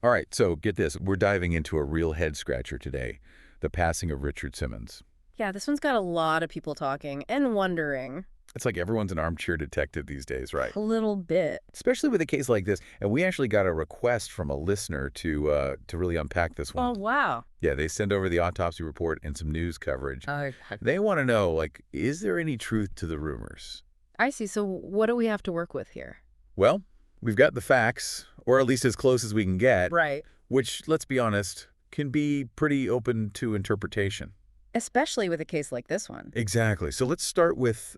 All right, so get this. We're diving into a real head-scratcher today, the passing of Richard Simmons. Yeah, this one's got a lot of people talking and wondering. It's like everyone's an armchair detective these days, right? A little bit. Especially with a case like this. And we actually got a request from a listener to really unpack this one. Oh, wow. Yeah, they send over the autopsy report and some news coverage. Oh, They want to know, like, is there any truth to the rumors? I see. So what do we have to work with here? Well, we've got the facts, or at least as close as we can get, Right. which, let's be honest, can be pretty open to interpretation. Especially with a case like this one. Exactly. So let's start with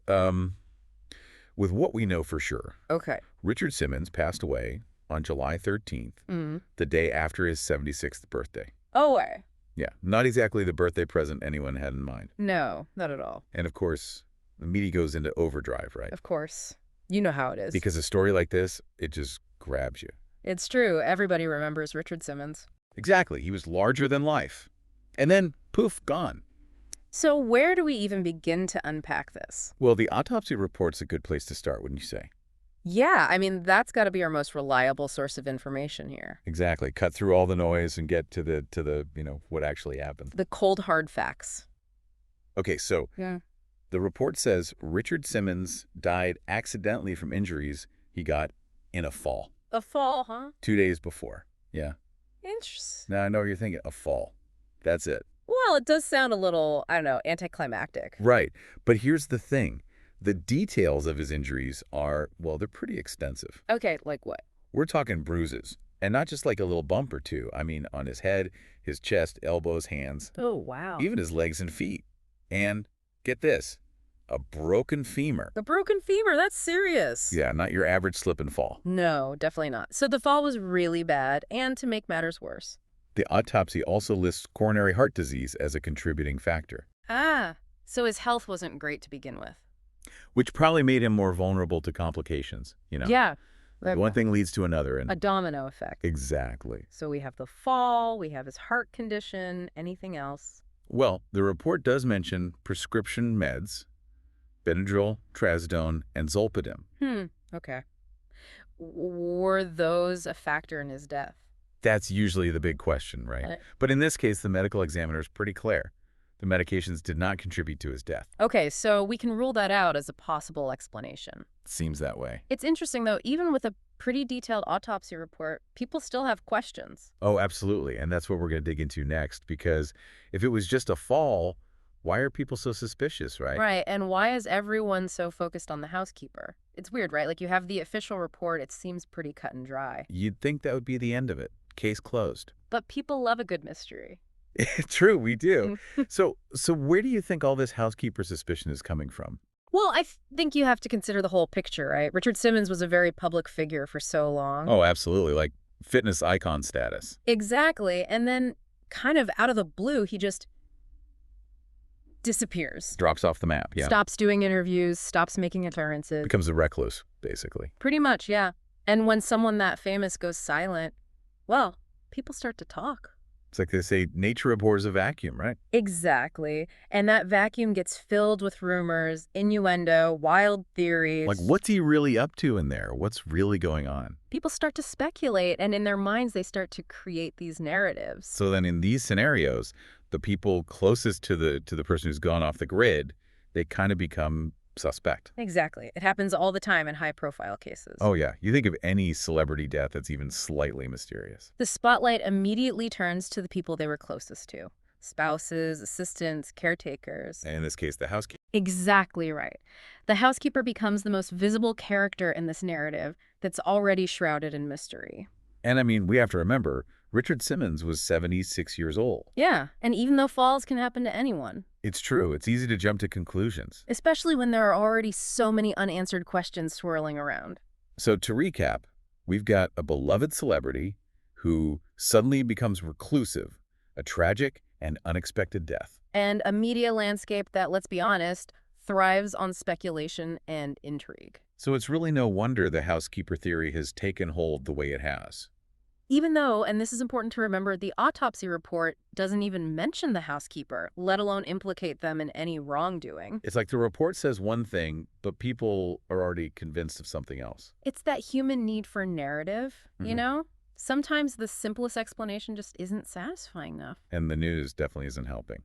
what we know for sure. Okay. Richard Simmons passed away on July 13th, Mm. the day after his 76th birthday. Oh, way. Yeah, not exactly the birthday present anyone had in mind. No, not at all. And of course, the media goes into overdrive, right? Of course. You know how it is. Because a story like this, it just grabs you. It's true. Everybody remembers Richard Simmons. Exactly. He was larger than life. And then, poof, gone. So where do we even begin to unpack this? Well, the autopsy report's a good place to start, wouldn't you say? Yeah, I mean, that's got to be our most reliable source of information here. Exactly. Cut through all the noise and get to the what actually happened. The cold, hard facts. Okay, so Yeah. the report says Richard Simmons died accidentally from injuries he got in a fall A fall, huh? 2 days before. Yeah. Interesting. Now I know what you're thinking. A fall. That's it. Well, it does sound a little, I don't know, anticlimactic. Right. But here's the thing. The details of his injuries are, well, they're pretty extensive. Okay, like what? We're talking bruises. And not just like a little bump or two. I mean, on his head, his chest, elbows, hands, Oh, wow. even his legs and feet. And get this, a broken femur. The broken femur, that's serious. Yeah, not your average slip and fall. No, definitely not. So the fall was really bad, and to make matters worse. The autopsy also lists coronary heart disease as a contributing factor, Ah, so his health wasn't great to begin with. which probably made him more vulnerable to complications. Yeah. One thing leads to another. A And domino effect. exactly. So we have the fall, we have his heart condition, anything else? Well, the report does mention prescription meds, Benadryl, Trazodone, and Zolpidem. Okay. Were those a factor in his death? That's usually the big question, right? Right. But in this case, the medical examiner is pretty clear. The medications did not contribute to his death. Okay, so we can rule that out as a possible explanation. Seems that way. It's interesting, though, even with a pretty detailed autopsy report, people still have questions. Oh, absolutely. And that's what we're going to dig into next, because if it was just a fall, why are people so suspicious, right? Right, and why is everyone so focused on the housekeeper? It's weird, right? Like, you have the official report, it seems pretty cut and dry. You'd think that would be the end of it. Case closed. But people love a good mystery. True, we do. So where do you think all this housekeeper suspicion is coming from? Well, I think you have to consider the whole picture, right? Richard Simmons was a very public figure for so long. Oh, absolutely. Like fitness icon status. Exactly. And then, kind of out of the blue, he just disappears. Drops off the map, yeah. Stops doing interviews, stops making appearances. Becomes a recluse, basically. Pretty much, yeah. And when someone that famous goes silent, well, people start to talk. It's like they say, nature abhors a vacuum, right? Exactly. And that vacuum gets filled with rumors, innuendo, wild theories. Like, what's he really up to in there? What's really going on? People start to speculate, and in their minds, they start to create these narratives. So then in these scenarios, the people closest to the person who's gone off the grid, they kind of become suspect. Exactly. It happens all the time in high-profile cases. Oh, yeah. You think of any celebrity death that's even slightly mysterious. The spotlight immediately turns to the people they were closest to. Spouses, assistants, caretakers. And in this case, the housekeeper. Exactly right. The housekeeper becomes the most visible character in this narrative that's already shrouded in mystery. And I mean, we have to remember, Richard Simmons was 76 years old. Yeah, and even though falls can happen to anyone. It's true. It's easy to jump to conclusions. Especially when there are already so many unanswered questions swirling around. So to recap, we've got a beloved celebrity who suddenly becomes reclusive, a tragic and unexpected death. And a media landscape that, let's be honest, thrives on speculation and intrigue. So it's really no wonder the housekeeper theory has taken hold the way it has. Even though, and this is important to remember, the autopsy report doesn't even mention the housekeeper, let alone implicate them in any wrongdoing. It's like the report says one thing, but people are already convinced of something else. It's that human need for narrative, you know? Sometimes the simplest explanation just isn't satisfying enough. And the news definitely isn't helping.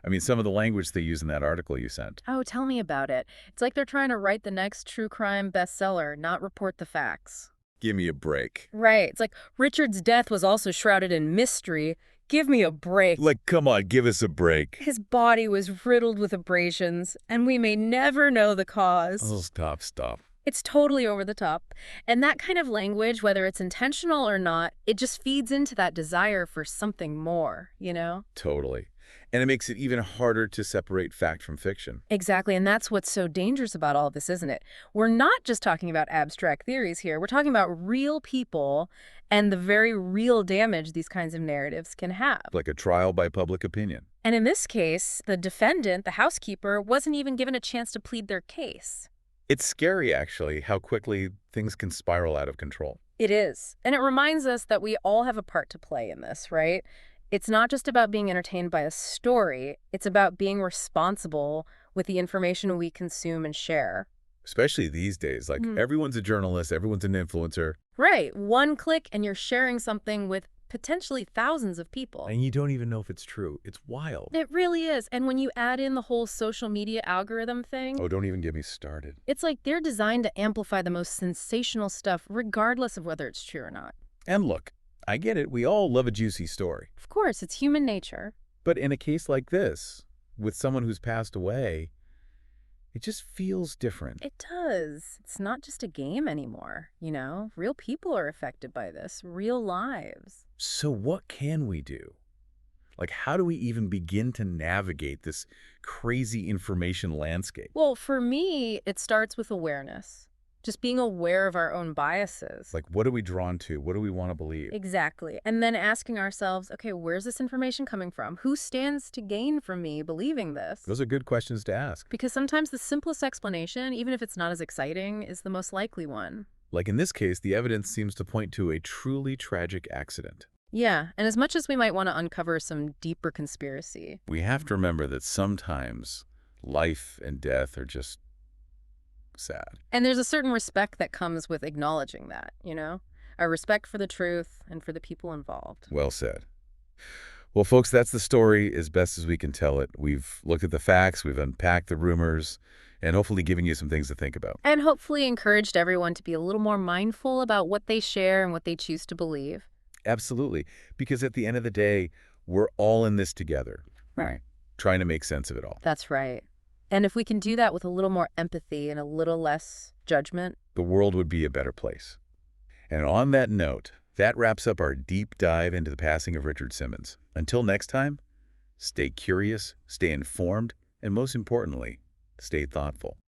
I mean, some of the language they use in that article you sent. Oh, tell me about it. It's like they're trying to write the next true crime bestseller, not report the facts. Give me a break. Right. It's like Richard's death was also shrouded in mystery. Give me a break. Like, come on, give us a break. His body was riddled with abrasions, and we may never know the cause. Oh, stop. It's totally over the top. And that kind of language, whether it's intentional or not, it just feeds into that desire for something more, you know? Totally. And it makes it even harder to separate fact from fiction. Exactly, and that's what's so dangerous about all of this, isn't it? We're not just talking about abstract theories here. We're talking about real people and the very real damage these kinds of narratives can have. Like a trial by public opinion. And in this case, the defendant, the housekeeper, wasn't even given a chance to plead their case. It's scary, actually, how quickly things can spiral out of control. It is. And it reminds us that we all have a part to play in this, right? It's not just about being entertained by a story. It's about being responsible with the information we consume and share. Especially these days. Like, everyone's a journalist, everyone's an influencer. Right. One click and you're sharing something with potentially thousands of people. And you don't even know if it's true. It's wild. It really is. And when you add in the whole social media algorithm thing, Oh, don't even get me started. it's like they're designed to amplify the most sensational stuff regardless of whether it's true or not. And look, I get it. We all love a juicy story. Of course, it's human nature. But in a case like this, with someone who's passed away, it just feels different. It does. It's not just a game anymore, you know? Real people are affected by this, real lives. So what can we do? Like, how do we even begin to navigate this crazy information landscape? Well, for me, it starts with awareness. Just being aware of our own biases. Like, what are we drawn to? What do we want to believe? Exactly. And then asking ourselves, okay, where's this information coming from? Who stands to gain from me believing this? Those are good questions to ask. Because sometimes the simplest explanation, even if it's not as exciting, is the most likely one. Like in this case, the evidence seems to point to a truly tragic accident. Yeah, and as much as we might want to uncover some deeper conspiracy, We have to remember that sometimes life and death are just sad. and there's a certain respect that comes with acknowledging that, you know? A respect for the truth and for the people involved. Well said. Well, folks, that's the story as best as we can tell it. We've looked at the facts, we've unpacked the rumors, and hopefully given you some things to think about. And hopefully encouraged everyone to be a little more mindful about what they share and what they choose to believe. Absolutely. Because at the end of the day, we're all in this together. Right. Trying to make sense of it all. That's right. And if we can do that with a little more empathy and a little less judgment. The world would be a better place. And on that note, that wraps up our deep dive into the passing of Richard Simmons. Until next time, stay curious, stay informed, and most importantly, stay thoughtful.